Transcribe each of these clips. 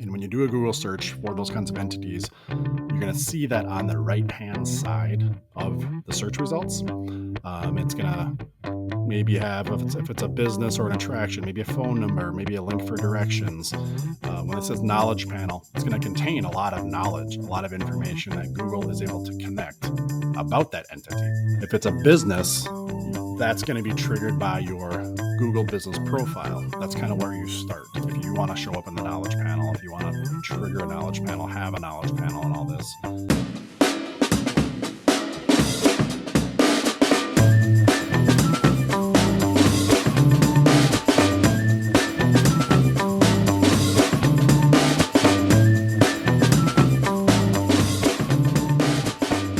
And when you do a Google search for those kinds of entities, you're going to see that on the right-hand side of the search results. It's going to maybe have, if it's a business or an attraction, maybe a phone number, maybe a link for directions. When it says knowledge panel, it's going to contain a lot of knowledge, a lot of information that Google is able to connect about that entity. If it's a business, that's going to be triggered by your Google business profile. That's kind of where you start. If you want to show up in the knowledge panel, if you want to trigger a knowledge panel, have a knowledge panel and all this.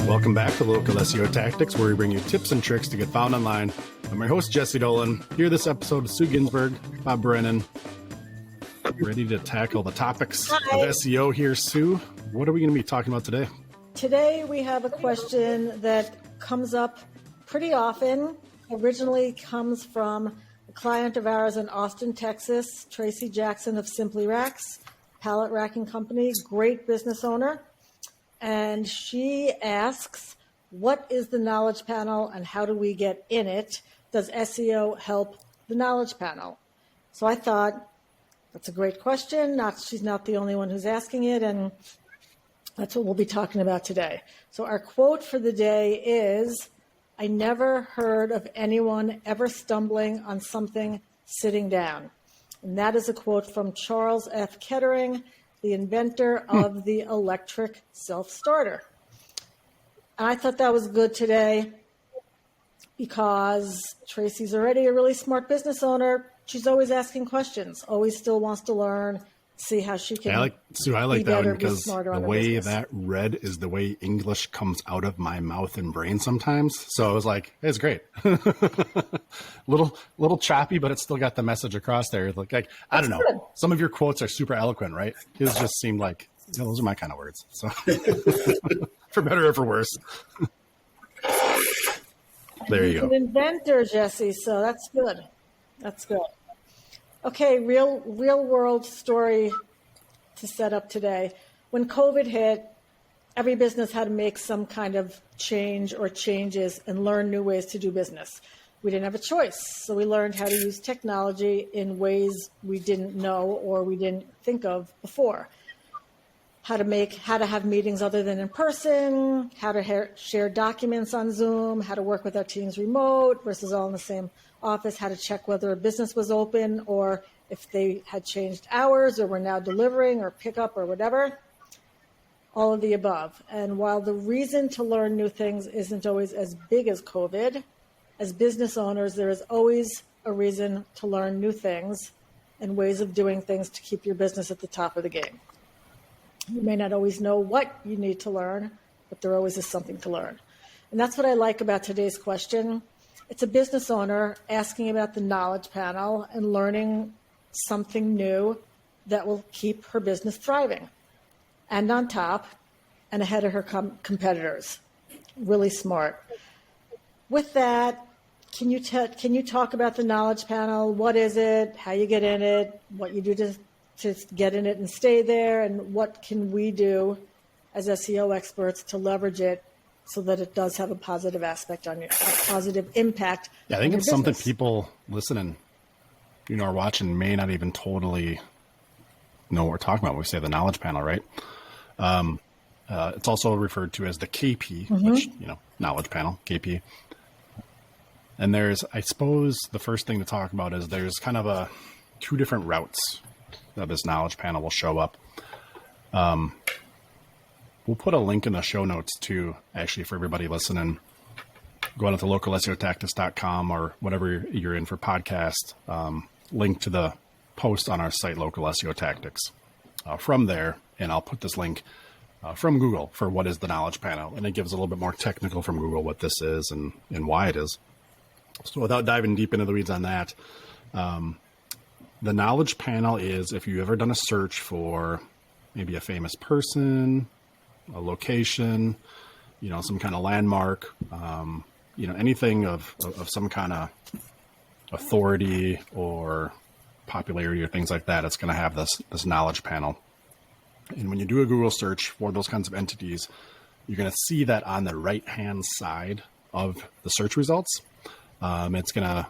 Welcome back to Local SEO Tactics, where we bring you tips and tricks to get found online. I'm your host, Jesse Dolan. Here this episode, Sue Ginsburg, Bob Brennan, ready to tackle the topics of SEO here. Sue, what are we going to be talking about today? Today we have a question that comes up pretty often. Originally comes from a client of ours in Austin, Texas, Tracy Jackson of Simply Racks, pallet racking company, great business owner. And she asks, what is the knowledge panel and how do we get in it? Does SEO help the knowledge panel? So I thought, that's a great question. She's not the only one who's asking it, and that's what we'll be talking about today. So our quote for the day is, I never heard of anyone ever stumbling on something sitting down. And that is a quote from Charles F. Kettering, the inventor of the electric self-starter. And I thought that was good today because Tracy's already a really smart business owner. She's always asking questions, always still wants to learn, see how she can. I like that one because the way that read is the way English comes out of my mouth and brain sometimes. So I was like, hey, it's great. little choppy, but it's still got the message across there. Like I don't know. Good. Some of your quotes are super eloquent, right? His just seemed like, those are my kind of words. So for better or for worse. There you go. An inventor, Jesse. So that's good. That's good. Okay, real world story to set up today. When COVID hit, every business had to make some kind of change or changes and learn new ways to do business. We didn't have a choice, so we learned how to use technology in ways we didn't know or we didn't think of before. How to have meetings other than in person, how to share documents on Zoom, how to work with our teams remote versus all in the same office, how to check whether a business was open or if they had changed hours or were now delivering or pickup or whatever, all of the above. And while the reason to learn new things isn't always as big as COVID, as business owners, there is always a reason to learn new things and ways of doing things to keep your business at the top of the game. You may not always know what you need to learn, but there always is something to learn. And that's what I like about today's question. It's a business owner asking about the knowledge panel and learning something new that will keep her business thriving and on top and ahead of her competitors. Really smart. With that, can you talk about the knowledge panel? What is it? How you get in it? What you do to get in it and stay there? And what can we do as SEO experts to leverage it so that it does have a positive aspect on you, a positive impact? Yeah, I think it's something people listening, or watching may not even totally know what we're talking about when we say the knowledge panel, right? It's also referred to as the KP, which, knowledge panel, KP. And I suppose the first thing to talk about is there's kind of two different routes that this knowledge panel will show up. We'll put a link in the show notes too, actually, for everybody listening. Go on to localseotactics.com or whatever you're in for podcast. Link to the post on our site, Local SEO Tactics. From there, and I'll put this link from Google for what is the knowledge panel. And it gives a little bit more technical from Google what this is and why it is. So without diving deep into the weeds on that, the knowledge panel is if you've ever done a search for maybe a famous person, a location, some kind of landmark, anything of some kind of authority or popularity or things like that, it's going to have this knowledge panel And when you do a Google search for those kinds of entities, you're going to see that on the right-hand side of the search results. It's going to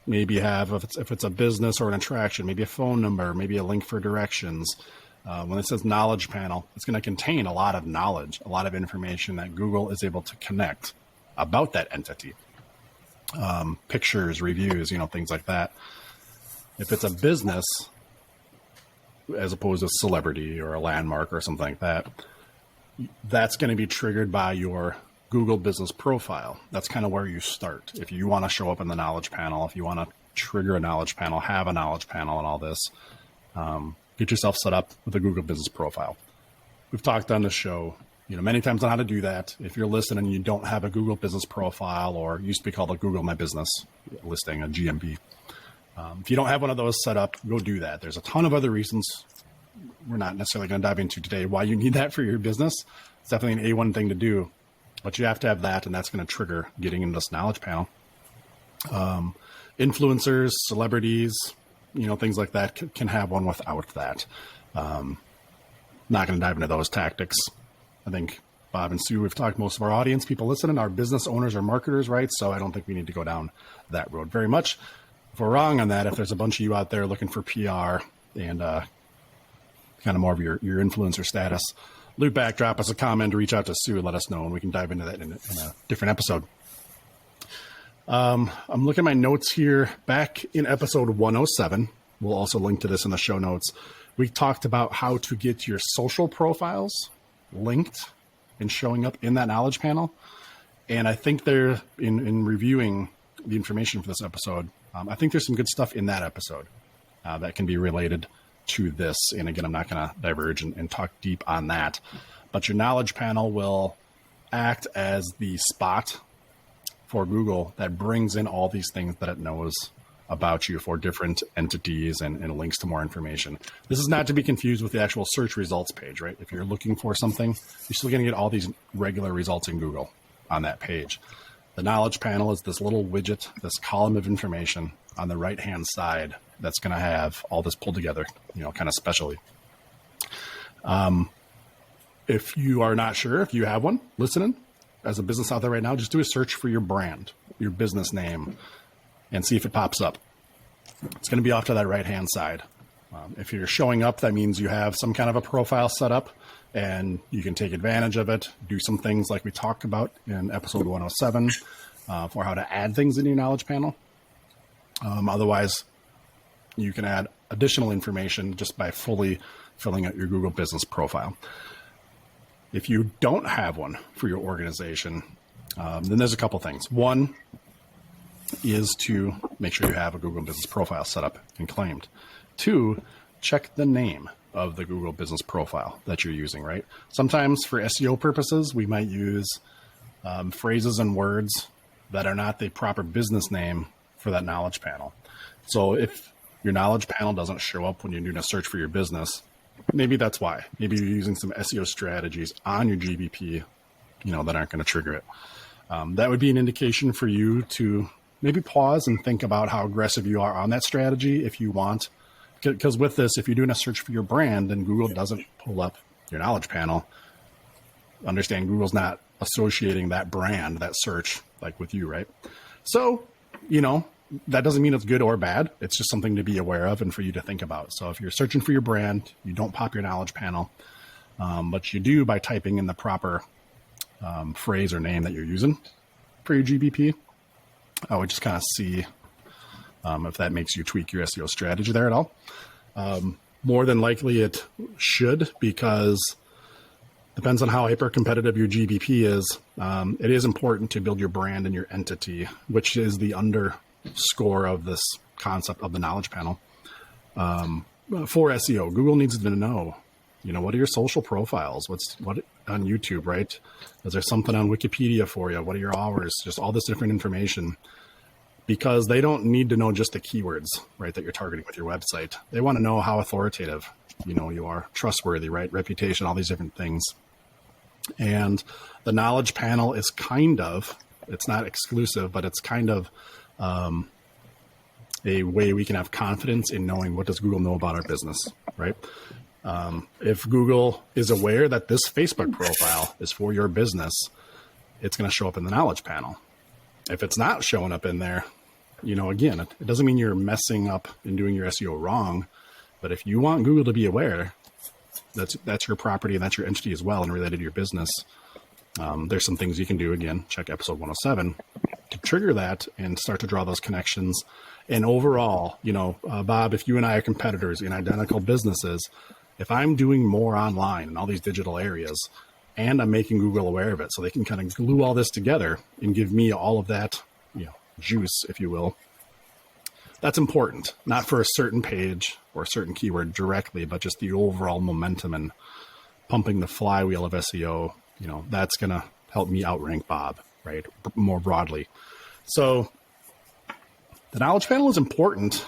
maybe have, if it's a business or an attraction, maybe a phone number, maybe a link for directions. When it says knowledge panel, it's going to contain a lot of knowledge, a lot of information that Google is able to connect about that entity. Pictures, reviews, things like that. If it's a business, as opposed to celebrity or a landmark or something like that, that's going to be triggered by your Google business profile. That's kind of where you start. If you want to show up in the knowledge panel, if you want to trigger a knowledge panel, have a knowledge panel and all this, get yourself set up with a Google business profile. We've talked on the show, many times on how to do that. If you're listening and you don't have a Google business profile, or used to be called a Google My Business listing, a GMB. If you don't have one of those set up, go do that. There's a ton of other reasons we're not necessarily going to dive into today why you need that for your business. It's definitely an A1 thing to do, but you have to have that, and that's going to trigger getting into this knowledge panel. Influencers, celebrities, things like that can have one without that. Not going to dive into those tactics. I think Bob and Sue, we've talked, most of our audience, people listening, are business owners or marketers, right? So I don't think we need to go down that road very much. If we're wrong on that, if there's a bunch of you out there looking for PR and kind of more of your influencer status, loop back, drop us a comment, reach out to Sue and let us know, and we can dive into that in a different episode. I'm looking at my notes here. Back in episode 107, we'll also link to this in the show notes, we talked about how to get your social profiles linked and showing up in that knowledge panel. And I think there, in reviewing the information for this episode, I think there's some good stuff in that episode that can be related to this. And again, I'm not going to diverge and talk deep on that, but your knowledge panel will act as the spot for Google that brings in all these things that it knows about you for different entities and links to more information. This is not to be confused with the actual search results page, right? If you're looking for something, you're still going to get all these regular results in Google on that page. The knowledge panel is this little widget, this column of information on the right-hand side that's going to have all this pulled together, kind of specially. If you are not sure, if you have one listening as a business out there right now, just do a search for your brand, your business name, and see if it pops up. It's going to be off to that right-hand side. If you're showing up, that means you have some kind of a profile set up and you can take advantage of it, do some things like we talked about in episode 107 for how to add things in your knowledge panel. Otherwise, you can add additional information just by fully filling out your Google business profile. If you don't have one for your organization, then there's a couple things. One is to make sure you have a Google business profile set up and claimed. Two, check the name of the Google business profile that you're using, right? Sometimes for SEO purposes, we might use phrases and words that are not the proper business name for that knowledge panel. So if your knowledge panel doesn't show up when you're doing a search for your business, maybe that's why. Maybe you're using some SEO strategies on your GBP, that aren't going to trigger it. That would be an indication for you to maybe pause and think about how aggressive you are on that strategy if you want. Because with this, if you're doing a search for your brand and Google doesn't pull up your knowledge panel, understand Google's not associating that brand, that search, like with you, right? So, that doesn't mean it's good or bad. It's just something to be aware of and for you to think about. So if you're searching for your brand, you don't pop your knowledge panel, but you do by typing in the proper phrase or name that you're using for your GBP. I would just kind of see if that makes you tweak your SEO strategy there at all. More than likely it should, because depends on how hyper competitive your GBP is. It is important to build your brand and your entity, which is the underscore of this concept of the knowledge panel. For SEO, Google needs to know, what are your social profiles? What on YouTube, right? Is there something on Wikipedia for you? What are your hours? Just all this different information. Because they don't need to know just the keywords, right, that you're targeting with your website. They want to know how authoritative, you are, trustworthy, right, reputation, all these different things. And the knowledge panel is it's not exclusive, but it's kind of a way we can have confidence in knowing what does Google know about our business, right? If Google is aware that this Facebook profile is for your business, it's going to show up in the knowledge panel. If it's not showing up in there, again, it doesn't mean you're messing up and doing your SEO wrong. But if you want Google to be aware, that's your property and that's your entity as well and related to your business. There's some things you can do. Again, check episode 107 to trigger that and start to draw those connections. And overall, Bob, if you and I are competitors in identical businesses, if I'm doing more online in all these digital areas and I'm making Google aware of it so they can kind of glue all this together and give me all of that, juice, if you will, that's important, not for a certain page or a certain keyword directly, but just the overall momentum and pumping the flywheel of SEO. That's going to help me outrank Bob, right? More broadly. So the knowledge panel is important,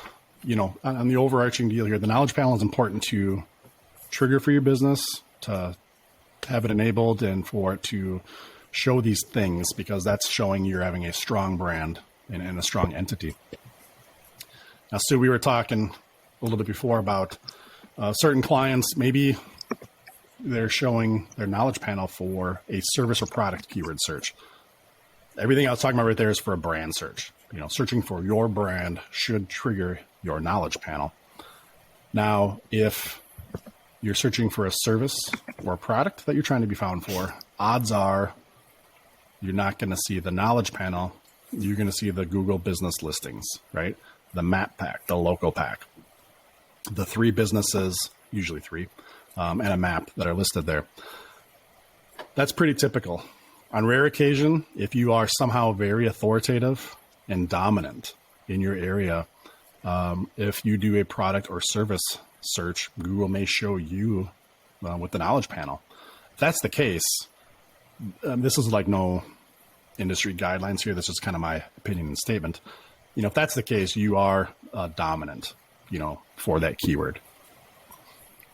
on the overarching deal here. The knowledge panel is important to trigger for your business, to have it enabled and for it to show these things, because that's showing you're having a strong brand and a strong entity. Now, Sue, we were talking a little bit before about certain clients, maybe they're showing their knowledge panel for a service or product keyword search. Everything I was talking about right there is for a brand search. Searching for your brand should trigger your knowledge panel. Now, if you're searching for a service or a product that you're trying to be found for, odds are you're not going to see the knowledge panel. You're going to see the Google business listings, right? The map pack, the local pack, the 3 businesses, usually 3, and a map that are listed there. That's pretty typical. On rare occasion, if you are somehow very authoritative and dominant in your area, if you do a product or service search, Google may show you with the knowledge panel. If that's the case, this is like no industry guidelines here. This is kind of my opinion and statement. If that's the case, you are dominant, for that keyword.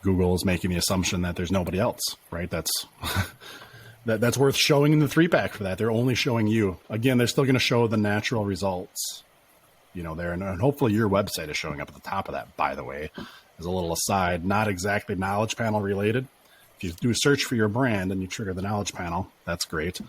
Google is making the assumption that there's nobody else, right? That's worth showing in the 3-pack for that. They're only showing you. Again, they're still going to show the natural results, there. And hopefully your website is showing up at the top of that, by the way, as a little aside, not exactly knowledge panel related. If you do a search for your brand and you trigger the knowledge panel, that's great.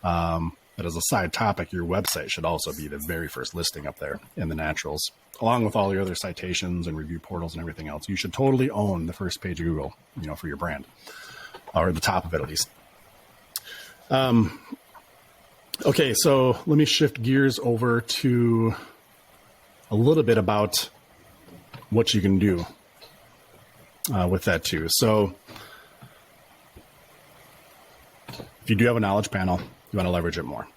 But as a side topic, your website should also be the very first listing up there in the naturals, along with all your other citations and review portals and everything else. You should totally own the first page of Google, for your brand, or the top of it at least. Okay, so let me shift gears over to a little bit about what you can do with that too. So if you do have a knowledge panel, you want to leverage it more.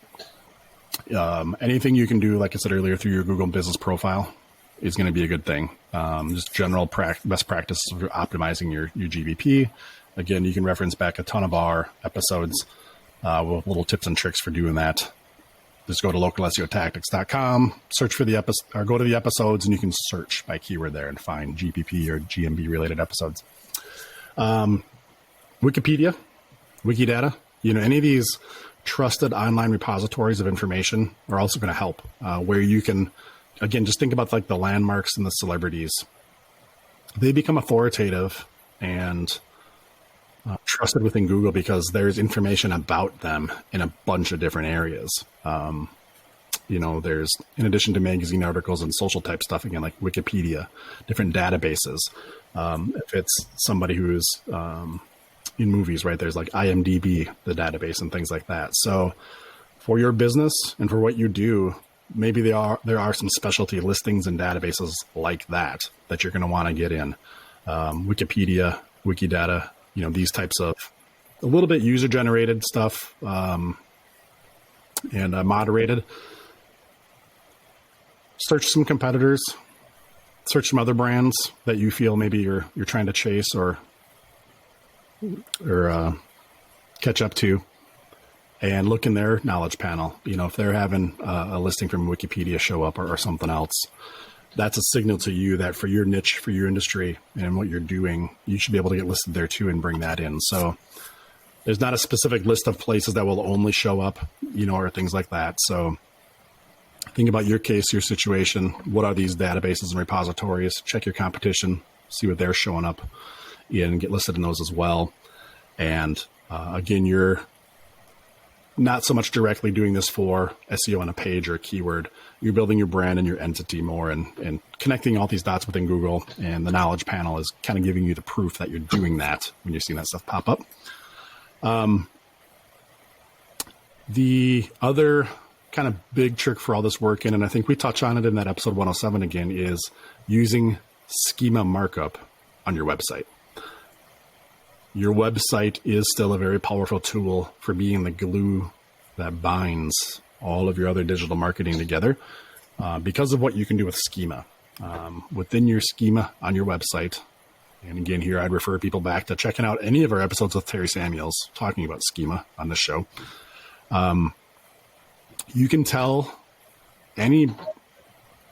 Anything you can do, like I said earlier, through your Google business profile is going to be a good thing. Just general best practices for optimizing your GBP. Again, you can reference back a ton of our episodes with little tips and tricks for doing that. Just go to localseotactics.com, search for the episode, or go to the episodes, and you can search by keyword there and find GPP or GMB related episodes. Wikipedia, Wikidata, any of these trusted online repositories of information are also going to help, where you can, again, just think about like the landmarks and the celebrities. They become authoritative and trusted within Google because there's information about them in a bunch of different areas. There's, in addition to magazine articles and social type stuff, again, like Wikipedia, different databases. If it's somebody who's in movies, right, there's like IMDb, the database, and things like that. So for your business and for what you do, maybe there are some specialty listings and databases like that you're going to want to get in. Wikipedia, Wikidata, these types of a little bit user generated stuff, and moderated. Search some competitors, search some other brands that you feel maybe you're trying to chase or catch up to, and look in their knowledge panel. If they're having a listing from Wikipedia show up or something else, that's a signal to you that for your niche, for your industry and what you're doing, you should be able to get listed there too and bring that in. So there's not a specific list of places that will only show up, or things like that. So think about your case, your situation. What are these databases and repositories? Check your competition, see what they're showing up and get listed in those as well. And again, you're not so much directly doing this for SEO on a page or a keyword. You're building your brand and your entity more and connecting all these dots within Google. And the knowledge panel is kind of giving you the proof that you're doing that when you're seeing that stuff pop up. The other kind of big trick for all this working, and I think we touch on it in that episode 107 again, is using schema markup on your website. Your website is still a very powerful tool for being the glue that binds all of your other digital marketing together because of what you can do with schema. Within your schema on your website, and again, here I'd refer people back to checking out any of our episodes with Terry Samuels talking about schema on this show. You can tell any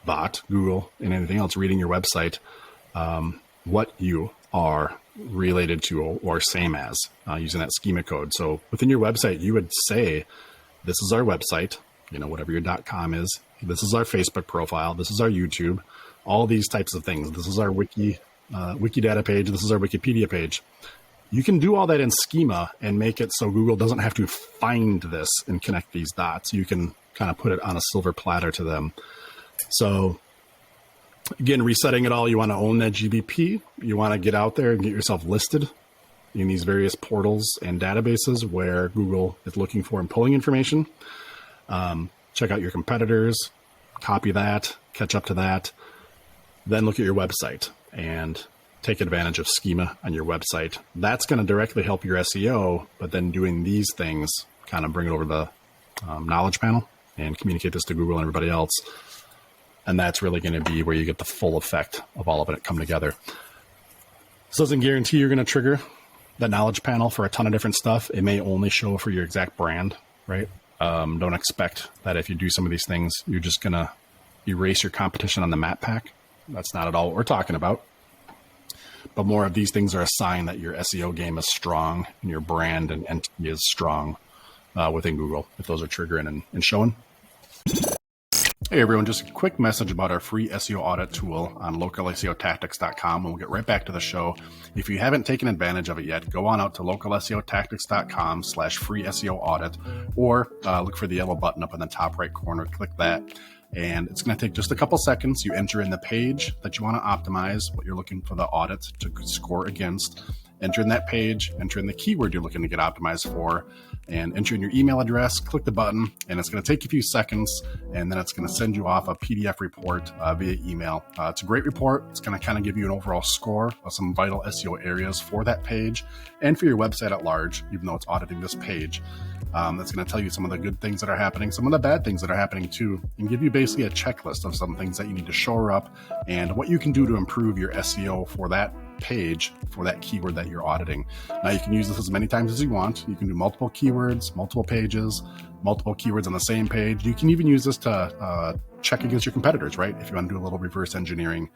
bot, Google, and anything else reading your website what you are related to or same as using that schema code. So within your website, you would say, this is our website, whatever your .com is. This is our Facebook profile. This is our YouTube, all these types of things. This is our Wikidata page. This is our Wikipedia page. You can do all that in schema and make it so Google doesn't have to find this and connect these dots. You can kind of put it on a silver platter to them. So again, resetting it all, you want to own that GBP. You want to get out there and get yourself listed in these various portals and databases where Google is looking for and pulling information. Check out your competitors, copy that, catch up to that, then look at your website and take advantage of schema on your website. That's going to directly help your SEO, but then doing these things kind of bring it over the knowledge panel and communicate this to Google and everybody else. And that's really going to be where you get the full effect of all of it come together. This doesn't guarantee you're going to trigger that knowledge panel for a ton of different stuff. It may only show for your exact brand, right? Don't expect that if you do some of these things, you're just going to erase your competition on the map pack. That's not at all what we're talking about. But more of these things are a sign that your SEO game is strong and your brand and entity is strong within Google, if those are triggering and showing. Hey everyone, just a quick message about our free SEO audit tool on localseotactics.com, and we'll get right back to the show. If you haven't taken advantage of it yet, go on out to localseotactics.com/free SEO audit, or look for the yellow button up in the top right corner, click that. And it's going to take just a couple seconds. You enter in the page that you want to optimize, what you're looking for the audit to score against. Enter in that page, enter in the keyword you're looking to get optimized for, and enter in your email address, click the button, and it's going to take a few seconds, and then it's going to send you off a PDF report via email. It's a great report. It's going to kind of give you an overall score of some vital SEO areas for that page and for your website at large, even though it's auditing this page. That's going to tell you some of the good things that are happening, some of the bad things that are happening too, and give you basically a checklist of some things that you need to shore up and what you can do to improve your SEO for that page, for that keyword that you're auditing. Now you can use this as many times as you want. You can do multiple keywords, multiple pages, multiple keywords on the same page. You can even use this to check against your competitors, right? If you want to do a little reverse engineering,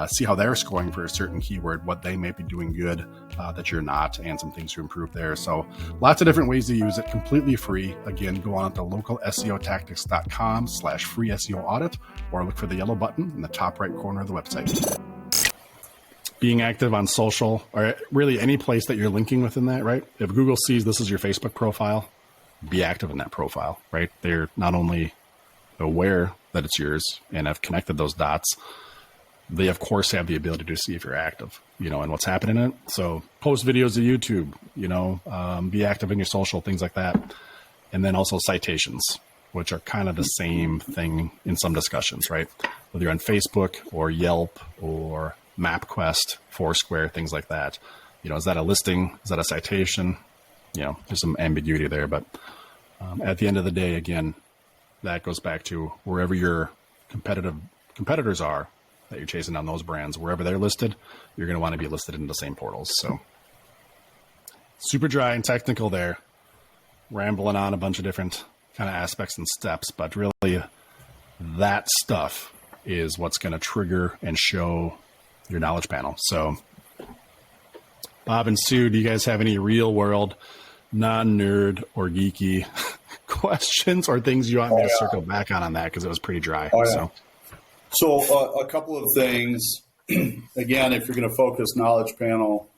see how they're scoring for a certain keyword, what they may be doing good that you're not, and some things to improve there. So lots of different ways to use it, completely free. Again, go on to localseotactics.com/free SEO audit, or look for the yellow button in the top right corner of the website. Being active on social, or really any place that you're linking within that, right? If Google sees this is your Facebook profile, be active in that profile, right? They're not only aware that it's yours and have connected those dots, they of course have the ability to see if you're active, and what's happening in it. So post videos to YouTube, be active in your social, things like that. And then also citations, which are kind of the same thing in some discussions, right? Whether you're on Facebook or Yelp or MapQuest, Foursquare, things like that. Is that a listing? Is that a citation? There's some ambiguity there, but at the end of the day, again, that goes back to wherever your competitors are that you're chasing down those brands, wherever they're listed, you're going to want to be listed in the same portals. So super dry and technical there, rambling on a bunch of different kind of aspects and steps, but really that stuff is what's going to trigger and show your knowledge panel. So Bob and Sue, do you guys have any real world, non-nerd or geeky questions or things you want me to circle back on that? Because it was pretty dry. So a couple of things. Again, if you're going to focus knowledge panel,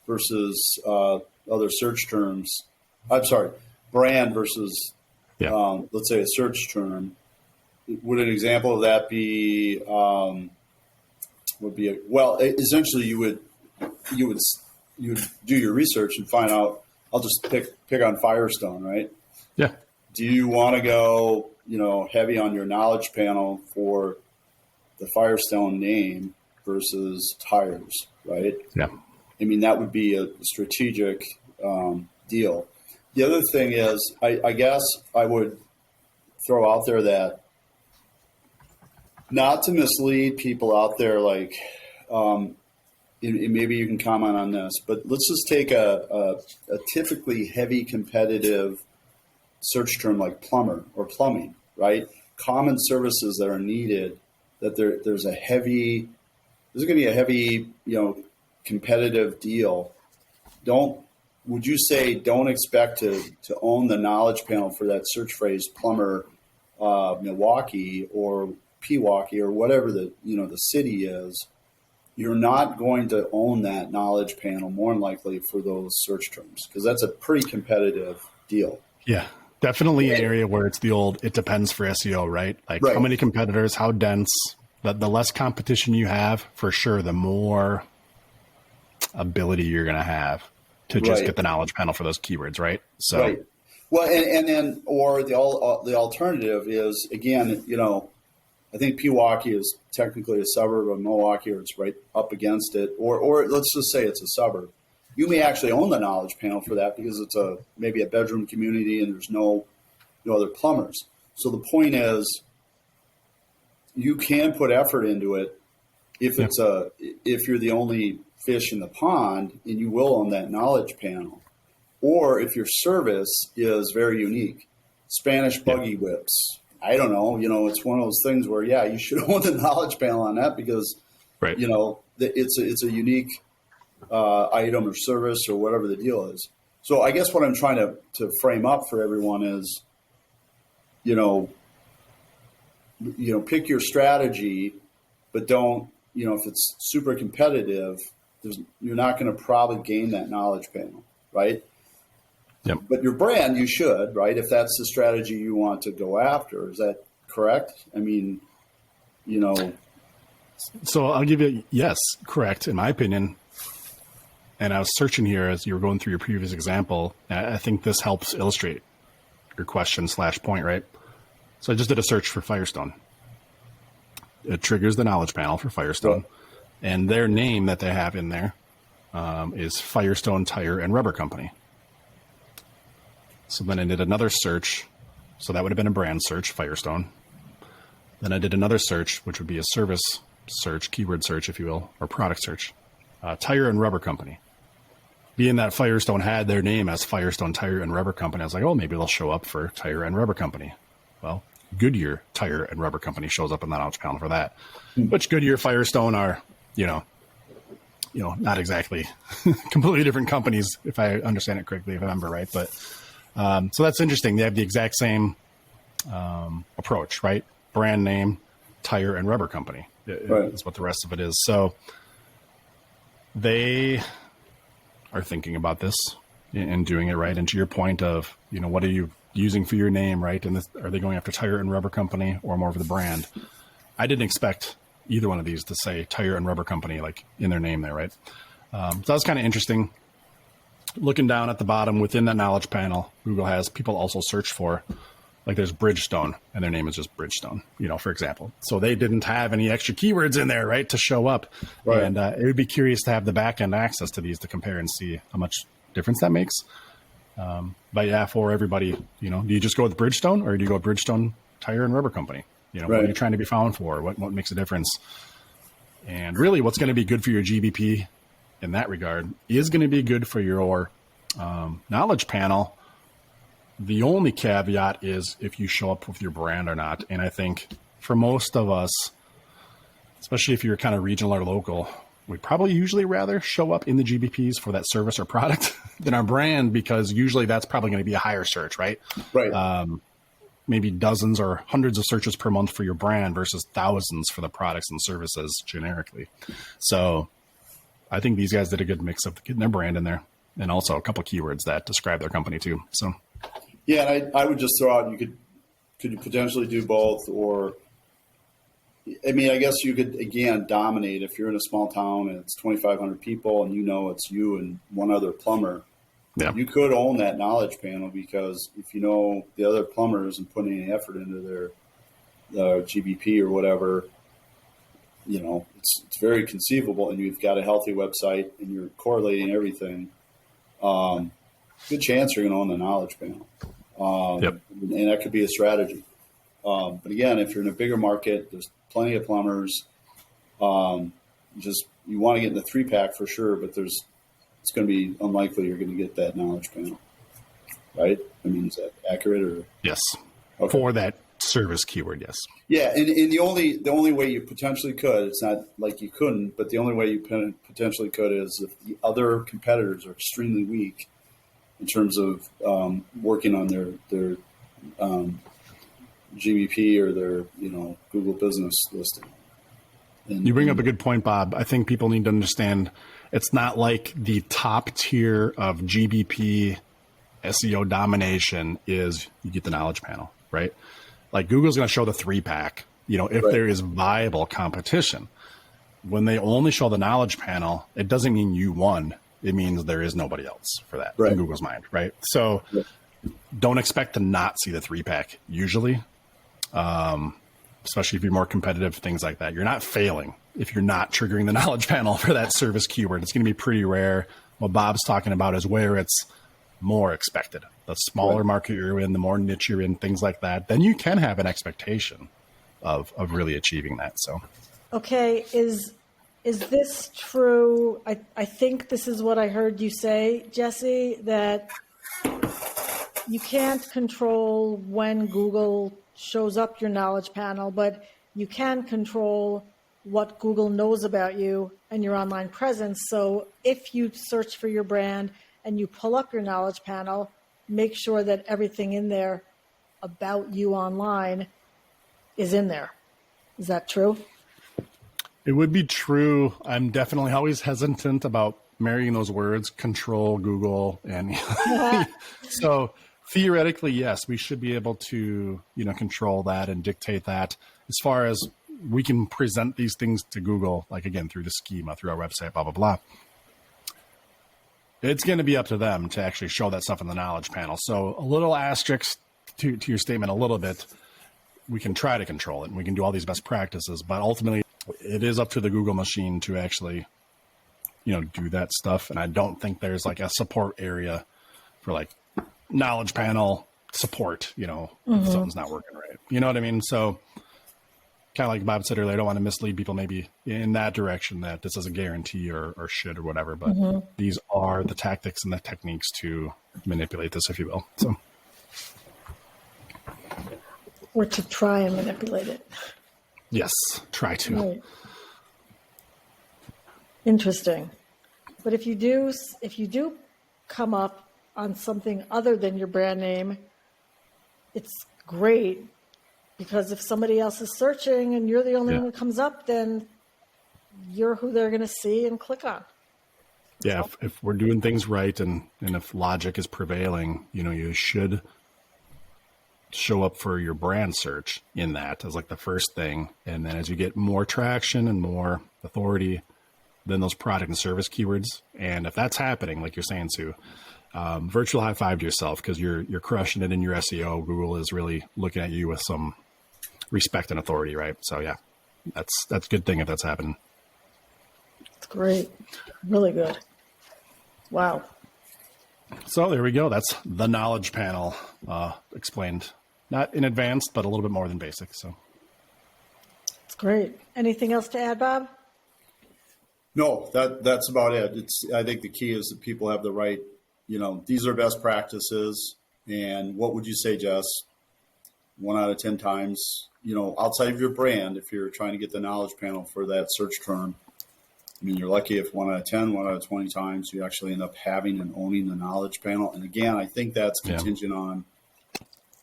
versus other search terms. I'm sorry, brand versus, let's say, a search term. Would an example of that be, essentially you would do your research and find out, I'll just pick on Firestone, right? Yeah. Do you want to go, heavy on your knowledge panel for the Firestone name versus tires, right? Yeah. I mean, that would be a strategic deal. The other thing is, I guess I would throw out there that not to mislead people out there, like, and maybe you can comment on this, but let's just take a typically heavy competitive search term like plumber or plumbing, right? Common services that are needed, that there's going to be a heavy, competitive deal. Would you say don't expect to own the knowledge panel for that search phrase plumber, Milwaukee or Pewaukee or whatever the city is? You're not going to own that knowledge panel more than likely for those search terms, because that's a pretty competitive deal. Yeah, definitely an area where it's the old, it depends for SEO, right? Like Right. How many competitors, how dense, the less competition you have, for sure, the more ability you're going to have to just get the knowledge panel for those keywords, right? So, right. Well, and then, or the alternative is, again, I think Pewaukee is technically a suburb of Milwaukee, or it's right up against it, or let's just say it's a suburb. You may actually own the knowledge panel for that because it's maybe a bedroom community and there's no other plumbers. So the point is, you can put effort into it if if you're the only fish in the pond, and you will own that knowledge panel. Or if your service is very unique, Spanish buggy whips. I don't know, it's one of those things where, you should own the knowledge panel on that because, right. It's a unique item or service or whatever the deal is. So I guess what I'm trying to frame up for everyone is, pick your strategy, but don't, if it's super competitive, you're not going to probably gain that knowledge panel, right? Yep. But your brand, you should, right? If that's the strategy you want to go after. Is that correct? I mean, So I'll give you, yes, correct, in my opinion. And I was searching here as you were going through your previous example. I think this helps illustrate your question / point, right? So I just did a search for Firestone. It triggers the knowledge panel for Firestone. And their name that they have in there is Firestone Tire and Rubber Company. So then I did another search. So that would have been a brand search, Firestone. Then I did another search, which would be a service search, keyword search, if you will, or product search. Tire and Rubber Company. Being that Firestone had their name as Firestone Tire and Rubber Company, I was like, oh, maybe they'll show up for Tire and Rubber Company. Well, Goodyear Tire and Rubber Company shows up in that knowledge panel for that. Which Goodyear, Firestone are, not exactly completely different companies, if I understand it correctly, if I remember right. But so that's interesting. They have the exact same approach, right? Brand name, Tire and Rubber Company is what the rest of it is. So they are thinking about this and doing it right. And to your point of, what are you using for your name, right? And are they going after Tire and Rubber Company or more of the brand? I didn't expect either one of these to say Tire and Rubber Company, like in their name there, right? So that was kind of interesting. Looking down at the bottom within that knowledge panel, Google has people also search for, like there's Bridgestone, and their name is just Bridgestone, for example. So they didn't have any extra keywords in there, right, to show up. Right. And it would be curious to have the back end access to these to compare and see how much difference that makes. But yeah, for everybody, do you just go with Bridgestone, or do you go with Bridgestone Tire and Rubber Company? What are you trying to be found for? What makes a difference? And really, what's going to be good for your GBP in that regard is going to be good for your knowledge panel. The only caveat is if you show up with your brand or not. And I think for most of us, especially if you're kind of regional or local, we'd probably usually rather show up in the GBPs for that service or product than our brand, because usually that's probably going to be a higher search, right? Right. Maybe dozens or hundreds of searches per month for your brand versus thousands for the products and services generically. So I think these guys did a good mix of getting their brand in there and also a couple keywords that describe their company too. So, yeah, and I would just throw out, could you potentially do both? Or, I mean, I guess you could, again, dominate. If you're in a small town and it's 2,500 people and it's you and one other plumber, yeah, you could own that knowledge panel, because if you know the other plumber isn't putting any effort into their GBP or whatever, it's very conceivable, and you've got a healthy website and you're correlating everything. Good chance you're going to own the knowledge panel. Yep. And that could be a strategy. But again, if you're in a bigger market, there's plenty of plumbers. You want to get in the 3-pack for sure, but it's going to be unlikely you're going to get that knowledge panel, right? I mean, is that accurate? Or yes, okay. For that service keyword, yes. Yeah, and the only way you potentially could, it's not like you couldn't, but the only way you potentially could is if the other competitors are extremely weak in terms of working on their GBP or their Google business listing. And you bring up a good point, Bob. I think people need to understand it's not like the top tier of GBP SEO domination is you get the knowledge panel, right? Like Google's going to show the 3-pack, if right. there is viable competition. When they only show the knowledge panel, it doesn't mean you won. It means there is nobody else for that right. in Google's mind, right? So don't expect to not see the 3-pack usually, especially if you're more competitive, things like that. You're not failing if you're not triggering the knowledge panel for that service keyword. It's going to be pretty rare. What Bob's talking about is where it's more expected. The smaller market you're in, the more niche you're in, things like that, then you can have an expectation of really achieving that. So, okay, is this true? I think this is what I heard you say, Jesse, that you can't control when Google shows up your knowledge panel, but you can control what Google knows about you and your online presence. So if you search for your brand and you pull up your knowledge panel, make sure that everything in there about you online is in there. Is that true? it would be true. I'm definitely always hesitant about marrying those words, control Google. And so theoretically, yes, we should be able to, control that and dictate that. As far as we can present these things to Google, like again, through the schema, through our website, blah, blah, blah. It's going to be up to them to actually show that stuff in the knowledge panel. So a little asterisk to your statement a little bit, we can try to control it and we can do all these best practices, but ultimately it is up to the Google machine to actually, do that stuff. And I don't think there's like a support area for like knowledge panel support, if something's not working right. You know what I mean? So kind of like Bob said earlier, I don't want to mislead people maybe in that direction that this is a guarantee or should or whatever, but these are the tactics and the techniques to manipulate this, if you will. So, or to try and manipulate it. Yes, try to. Right. Interesting. But if you do come up on something other than your brand name, it's great, because if somebody else is searching and you're the only one that comes up, then you're who they're going to see and click on. Yeah, if we're doing things right and if logic is prevailing, you should show up for your brand search in that as like the first thing. And then as you get more traction and more authority, then those product and service keywords. And if that's happening, like you're saying, Sue, virtual high five to yourself, because you're crushing it in your SEO. Google is really looking at you with some respect and authority, right? So yeah, that's a good thing if that's happening. It's great. Really good. Wow. So there we go. That's the knowledge panel explained, not in advanced, but a little bit more than basic. So it's great. Anything else to add, Bob? No, that's about it. I think the key is that people have the right, these are best practices. And what would you say, Jess? 1 out of 10 times, outside of your brand, if you're trying to get the knowledge panel for that search term, I mean, you're lucky if 1 out of 10, 1 out of 20 times you actually end up having and owning the knowledge panel. And again, I think that's contingent on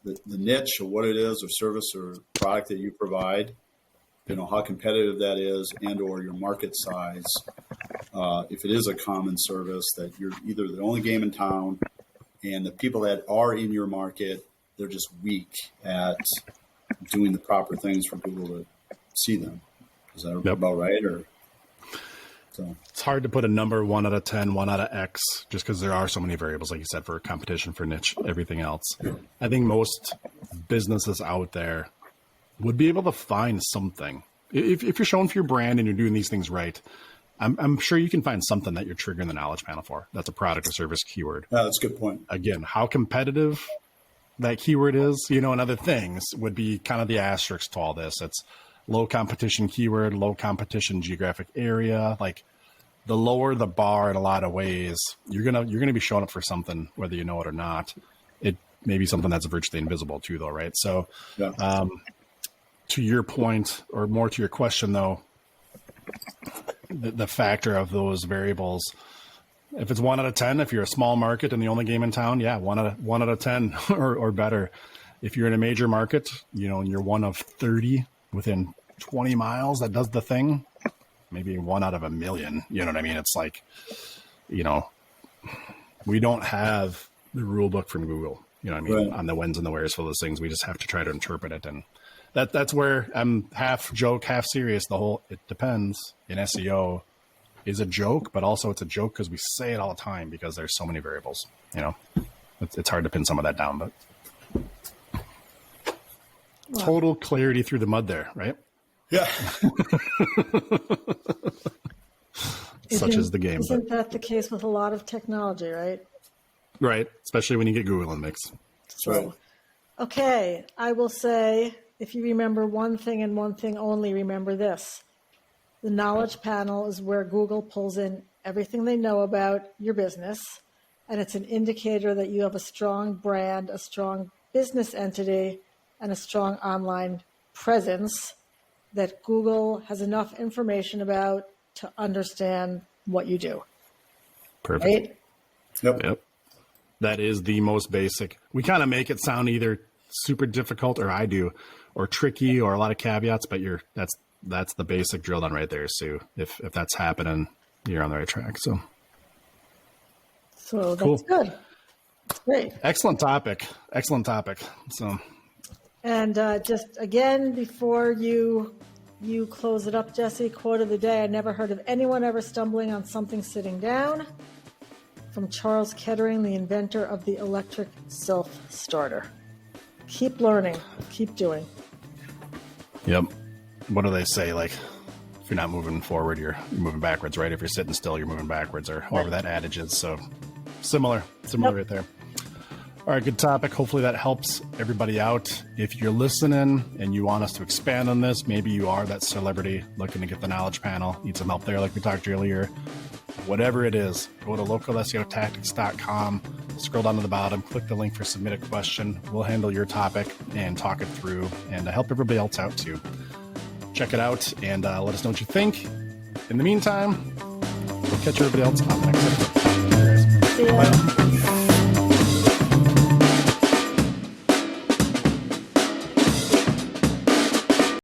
the niche or what it is or service or product that you provide. how competitive that is and or your market size. If it is a common service that you're either the only game in town and the people that are in your market, they're just weak at doing the proper things for Google to see them. Is that about right? Or so it's hard to put a number 1 out of 10, 1 out of X, just because there are so many variables, like you said, for competition, for niche, everything else. I think most businesses out there would be able to find something. If you're showing for your brand and you're doing these things right, I'm sure you can find something that you're triggering the knowledge panel for. That's a product or service keyword. that's a good point. Again, how competitive that keyword is, and other things would be kind of the asterisk to all this. It's low competition keyword, low competition geographic area. Like the lower the bar in a lot of ways, you're gonna be showing up for something, whether you know it or not. It may be something that's virtually invisible too, though, right? So, to your point, or more to your question, though, the factor of those variables. If it's 1 out of 10, if you're a small market and the only game in town, yeah, 1 out of 10 or better. If you're in a major market, and you're one of 30 within 20 miles that does the thing, maybe 1 out of a million. You know what I mean? It's like, we don't have the rule book from Google. You know what I mean? Right. On the whens and the wheres for those things, we just have to try to interpret it, and that's where I'm half joke, half serious. The whole "it depends" in SEO is a joke, but also it's a joke because we say it all the time because there's so many variables. It's hard to pin some of that down, but total clarity through the mud there, right? Yeah. Such is the game. Isn't that the case with a lot of technology, right? Right, especially when you get Google in the mix. That's right. Okay, I will say, if you remember one thing and one thing only, remember this. The knowledge panel is where Google pulls in everything they know about your business, and it's an indicator that you have a strong brand, a strong business entity, and a strong online presence that Google has enough information about to understand what you do. Perfect. Right? Yep. That is the most basic. We kind of make it sound either super difficult, or I do, or tricky, or a lot of caveats, but that's the basic drill done right there, Sue. If that's happening, you're on the right track. So that's cool. Good. That's great. Excellent topic. So, and just again, before you close it up, Jesse, quote of the day: "I never heard of anyone ever stumbling on something sitting down." From Charles Kettering, the inventor of the electric self-starter. Keep learning. Keep doing. Yep. What do they say? Like, if you're not moving forward, you're moving backwards, right? If you're sitting still, you're moving backwards, or however that adage is. So similar right there. All right, good topic. Hopefully that helps everybody out. If you're listening and you want us to expand on this, maybe you are that celebrity looking to get the knowledge panel, need some help there like we talked earlier. Whatever it is, go to localseotactics.com, scroll down to the bottom, click the link for submit a question. We'll handle your topic and talk it through and help everybody else out too. Check it out and let us know what you think. In the meantime, we'll catch everybody else on the next episode. See ya. Bye.